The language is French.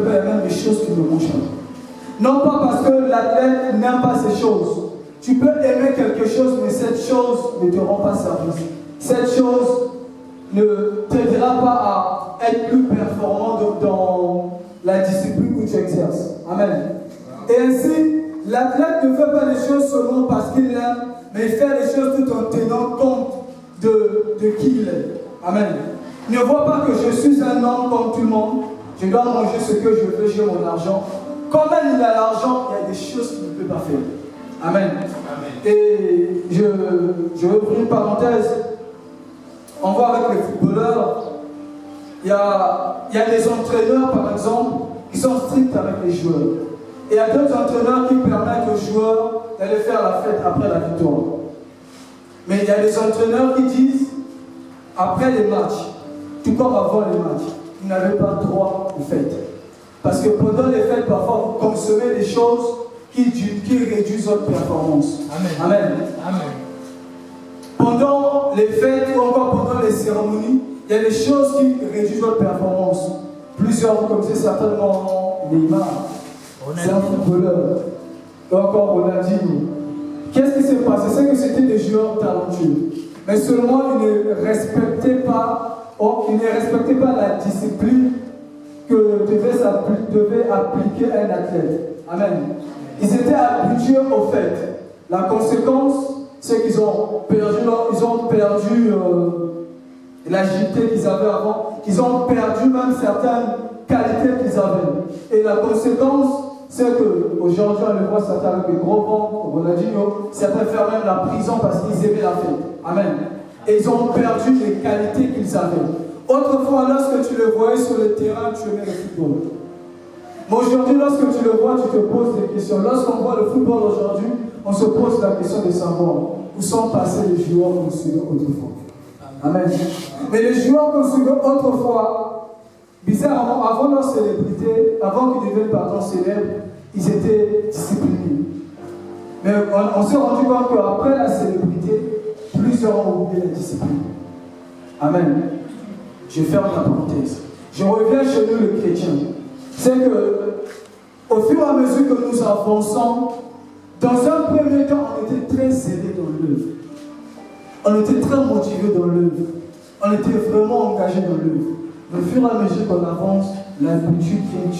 Il y a même des choses qui ne mangent pas. Non pas parce que l'athlète n'aime pas ces choses. Tu peux aimer quelque chose, mais cette chose ne te rend pas service. Cette chose ne t'aidera pas à être plus performant dans la discipline où tu exerces. Amen. Et ainsi, l'athlète ne fait pas les choses seulement parce qu'il aime, mais il fait les choses tout en tenant compte de qui il est. Amen. Ne vois pas que je suis un homme comme tout le monde. Je dois manger ce que je veux, j'ai mon argent. Quand même il a l'argent, il y a des choses qu'il ne peut pas faire. Amen. Amen. Et je vais ouvrir une parenthèse. On voit avec les footballeurs, il y a des entraîneurs, par exemple, qui sont stricts avec les joueurs. Et il y a d'autres entraîneurs qui permettent aux joueurs d'aller faire la fête après la victoire. Mais il y a des entraîneurs qui disent, après les matchs, tout comme avant les matchs, vous n'avez pas droit aux fêtes. Parce que pendant les fêtes, parfois, vous consommez des choses qui réduisent votre performance. Amen. Amen. Amen. Pendant les fêtes ou encore pendant les cérémonies, il y a des choses qui réduisent votre performance. Plusieurs, comme c'est certainement Neymar, c'est un footballeur. Et encore Ronaldinho. Qu'est-ce qui s'est passé? C'est que c'était des joueurs talentueux. Mais seulement ils ne respectaient pas la discipline que devait appliquer un athlète. Amen. Ils étaient habitués au fait. La conséquence, c'est qu'ils ont perdu l'agilité qu'ils avaient avant. Ils ont perdu même certaines qualités qu'ils avaient. Et la conséquence, c'est qu'aujourd'hui, on le voit certains avec des gros vents, Ronaldinho, certains ferment même la prison parce qu'ils aimaient la fête. Amen. Et ils ont perdu les qualités qu'ils avaient. Autrefois, lorsque tu le voyais sur le terrain, tu aimais le football. Mais aujourd'hui, lorsque tu le vois, tu te poses des questions. Lorsqu'on voit le football aujourd'hui, on se pose la question de savoir où sont passés les joueurs qu'on suivait autrefois. Amen. Mais les joueurs qu'on suivait autrefois, bizarrement, avant leur célébrité, avant qu'ils deviennent célèbres, ils étaient disciplinés. Mais on s'est rendu compte qu'après la célébrité, plusieurs ont oublié la discipline. Amen. Je ferme la parenthèse. Je reviens chez nous, les chrétiens. C'est que, au fur et à mesure que nous avançons, dans un premier temps, on était très zélés dans l'œuvre. On était très motivés dans l'œuvre. On était vraiment engagés dans l'œuvre. Au fur et à mesure qu'on avance, l'habitude vient